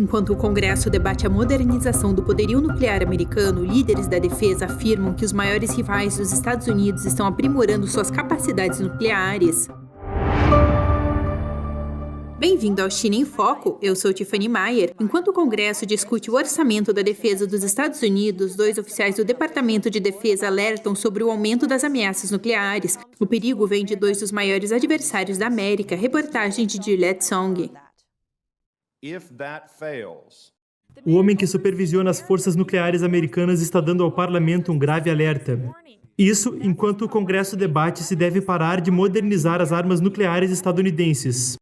Enquanto o Congresso debate a modernização do poderio nuclear americano, líderes da defesa afirmam que os maiores rivais dos Estados Unidos estão aprimorando suas capacidades nucleares. Bem-vindo ao China em Foco, eu sou Tiffany Maier. Enquanto o Congresso discute o orçamento da defesa dos Estados Unidos, 2 oficiais do Departamento de Defesa alertam sobre o aumento das ameaças nucleares. O perigo vem de 2 dos maiores adversários da América, reportagem de Juliette Song. O homem que supervisiona as forças nucleares americanas está dando ao parlamento um grave alerta. Isso enquanto o Congresso debate se deve parar de modernizar as armas nucleares estadunidenses.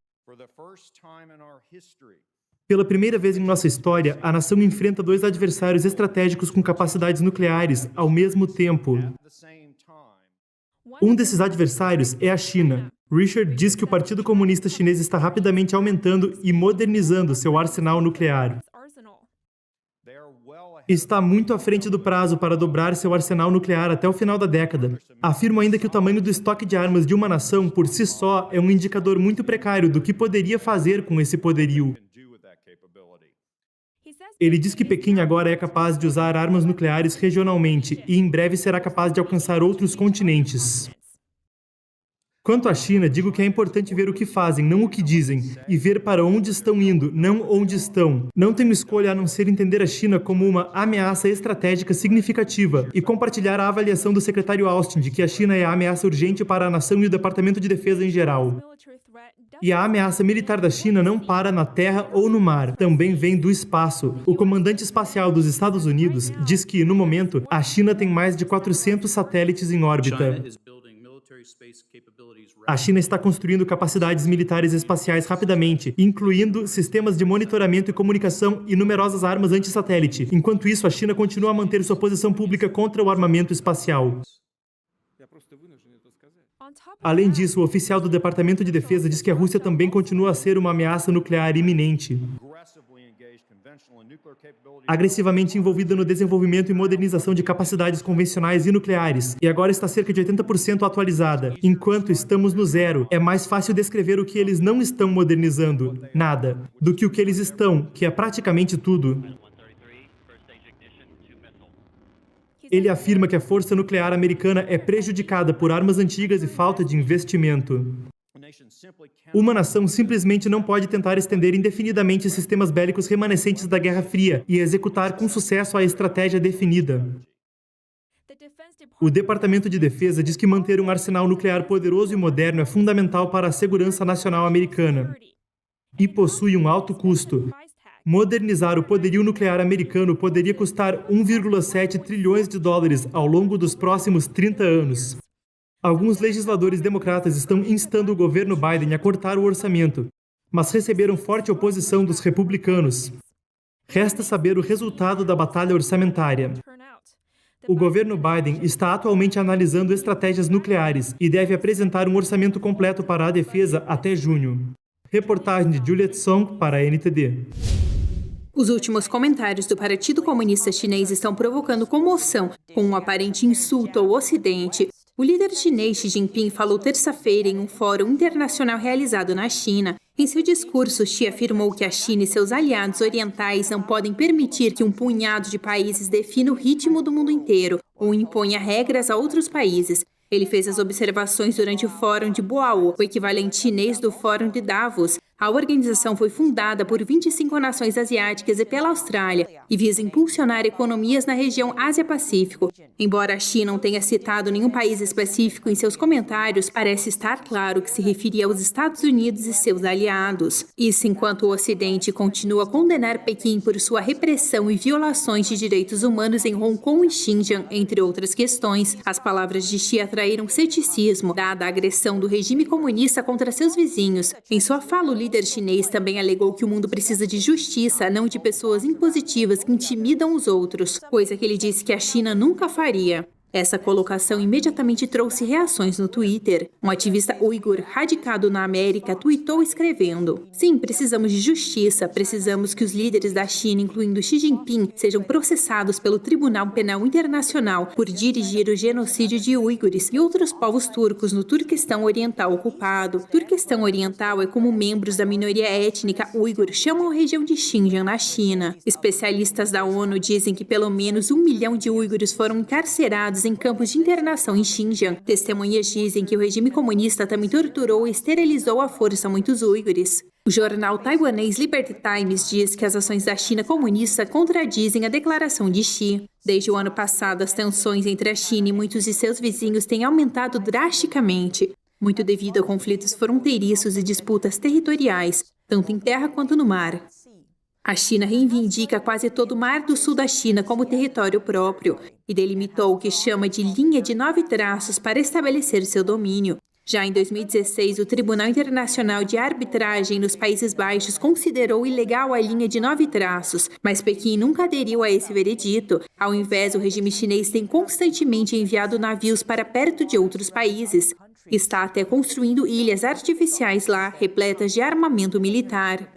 Pela primeira vez em nossa história, a nação enfrenta 2 adversários estratégicos com capacidades nucleares ao mesmo tempo. Um desses adversários é a China. Richard diz que o Partido Comunista Chinês está rapidamente aumentando e modernizando seu arsenal nuclear. Está muito à frente do prazo para dobrar seu arsenal nuclear até o final da década. Afirma ainda que o tamanho do estoque de armas de uma nação, por si só, é um indicador muito precário do que poderia fazer com esse poderio. Ele diz que Pequim agora é capaz de usar armas nucleares regionalmente e em breve será capaz de alcançar outros continentes. Quanto à China, digo que é importante ver o que fazem, não o que dizem, e ver para onde estão indo, não onde estão. Não tenho escolha a não ser entender a China como uma ameaça estratégica significativa e compartilhar a avaliação do secretário Austin de que a China é a ameaça urgente para a nação e o Departamento de Defesa em geral. E a ameaça militar da China não para na terra ou no mar, também vem do espaço. O comandante espacial dos Estados Unidos diz que, no momento, a China tem mais de 400 satélites em órbita. A China está construindo capacidades militares espaciais rapidamente, incluindo sistemas de monitoramento e comunicação e numerosas armas anti-satélite. Enquanto isso, a China continua a manter sua posição pública contra o armamento espacial. Além disso, o oficial do Departamento de Defesa diz que a Rússia também continua a ser uma ameaça nuclear iminente. Agressivamente envolvida no desenvolvimento e modernização de capacidades convencionais e nucleares, e agora está cerca de 80% atualizada. Enquanto estamos no zero, é mais fácil descrever o que eles não estão modernizando, nada, do que o que eles estão, que é praticamente tudo. Ele afirma que a força nuclear americana é prejudicada por armas antigas e falta de investimento. Uma nação simplesmente não pode tentar estender indefinidamente sistemas bélicos remanescentes da Guerra Fria e executar com sucesso a estratégia definida. O Departamento de Defesa diz que manter um arsenal nuclear poderoso e moderno é fundamental para a segurança nacional americana e possui um alto custo. Modernizar o poderio nuclear americano poderia custar 1,7 trilhões de dólares ao longo dos próximos 30 anos. Alguns legisladores democratas estão instando o governo Biden a cortar o orçamento, mas receberam forte oposição dos republicanos. Resta saber o resultado da batalha orçamentária. O governo Biden está atualmente analisando estratégias nucleares e deve apresentar um orçamento completo para a defesa até junho. Reportagem de Juliette Song para a NTD. Os últimos comentários do Partido Comunista Chinês estão provocando comoção, com um aparente insulto ao Ocidente. O líder chinês Xi Jinping falou terça-feira em um fórum internacional realizado na China. Em seu discurso, Xi afirmou que a China e seus aliados orientais não podem permitir que um punhado de países defina o ritmo do mundo inteiro ou imponha regras a outros países. Ele fez as observações durante o Fórum de Boao, o equivalente chinês do Fórum de Davos. A organização foi fundada por 25 nações asiáticas e pela Austrália e visa impulsionar economias na região Ásia-Pacífico. Embora a China não tenha citado nenhum país específico em seus comentários, parece estar claro que se referia aos Estados Unidos e seus aliados. Isso enquanto o Ocidente continua a condenar Pequim por sua repressão e violações de direitos humanos em Hong Kong e Xinjiang, entre outras questões. As palavras de Xi atraíram ceticismo, dada a agressão do regime comunista contra seus vizinhos. Em sua fala, o líder chinês também alegou que o mundo precisa de justiça, não de pessoas impositivas que intimidam os outros, coisa que ele disse que a China nunca faria. Essa colocação imediatamente trouxe reações no Twitter. Um ativista uigur radicado na América tweetou escrevendo: "Sim, precisamos de justiça, precisamos que os líderes da China, incluindo Xi Jinping, sejam processados pelo Tribunal Penal Internacional por dirigir o genocídio de uigures e outros povos turcos no Turquestão Oriental ocupado." Turquestão Oriental é como membros da minoria étnica uigur chamam a região de Xinjiang na China. Especialistas da ONU dizem que pelo menos 1 milhão de uigures foram encarcerados em campos de internação em Xinjiang. Testemunhas dizem que o regime comunista também torturou e esterilizou à força muitos uigures. O jornal taiwanês Liberty Times diz que as ações da China comunista contradizem a declaração de Xi. Desde o ano passado, as tensões entre a China e muitos de seus vizinhos têm aumentado drasticamente, muito devido a conflitos fronteiriços e disputas territoriais, tanto em terra quanto no mar. A China reivindica quase todo o Mar do Sul da China como território próprio e delimitou o que chama de linha de 9 traços para estabelecer seu domínio. Já em 2016, o Tribunal Internacional de Arbitragem nos Países Baixos considerou ilegal a linha de 9 traços, mas Pequim nunca aderiu a esse veredito. Ao invés, o regime chinês tem constantemente enviado navios para perto de outros países. Está até construindo ilhas artificiais lá, repletas de armamento militar.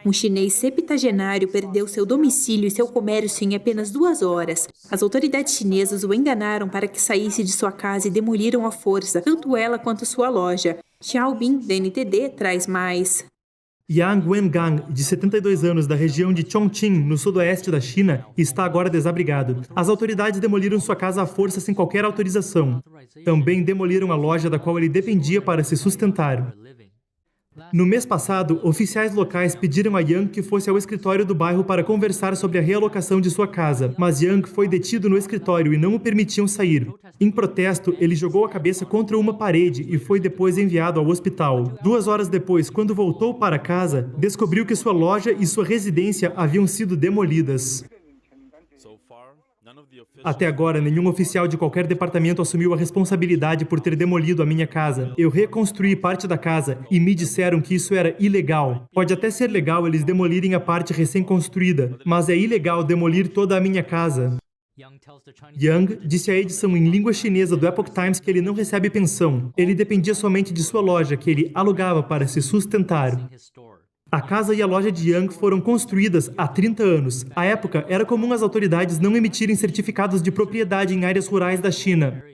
Um chinês septagenário perdeu seu domicílio e seu comércio em apenas 2 horas. As autoridades chinesas o enganaram para que saísse de sua casa e demoliram à força, tanto ela quanto sua loja. Xiaobin, da NTD, traz mais. Yang Wengang, de 72 anos, da região de Chongqing, no sudoeste da China, está agora desabrigado. As autoridades demoliram sua casa à força sem qualquer autorização. Também demoliram a loja da qual ele dependia para se sustentar. No mês passado, oficiais locais pediram a Yang que fosse ao escritório do bairro para conversar sobre a realocação de sua casa, mas Yang foi detido no escritório e não o permitiam sair. Em protesto, ele jogou a cabeça contra uma parede e foi depois enviado ao hospital. 2 horas depois, quando voltou para casa, descobriu que sua loja e sua residência haviam sido demolidas. Até agora, nenhum oficial de qualquer departamento assumiu a responsabilidade por ter demolido a minha casa. Eu reconstruí parte da casa e me disseram que isso era ilegal. Pode até ser legal eles demolirem a parte recém-construída, mas é ilegal demolir toda a minha casa. Yang disse à edição em língua chinesa do Epoch Times que ele não recebe pensão. Ele dependia somente de sua loja, que ele alugava para se sustentar. A casa e a loja de Yang foram construídas há 30 anos. À época, era comum as autoridades não emitirem certificados de propriedade em áreas rurais da China.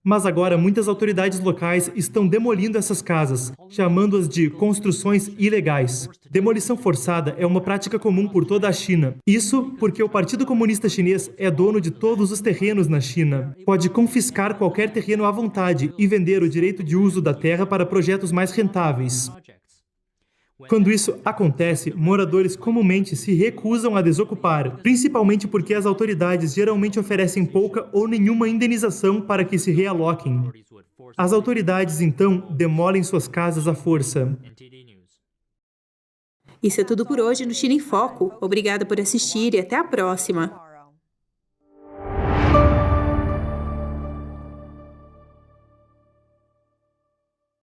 Mas agora, muitas autoridades locais estão demolindo essas casas, chamando-as de construções ilegais. Demolição forçada é uma prática comum por toda a China. Isso porque o Partido Comunista Chinês é dono de todos os terrenos na China. Pode confiscar qualquer terreno à vontade e vender o direito de uso da terra para projetos mais rentáveis. Quando isso acontece, moradores comumente se recusam a desocupar, principalmente porque as autoridades geralmente oferecem pouca ou nenhuma indenização para que se realoquem. As autoridades, então, demolem suas casas à força. Isso é tudo por hoje no China em Foco. Obrigada por assistir e até a próxima!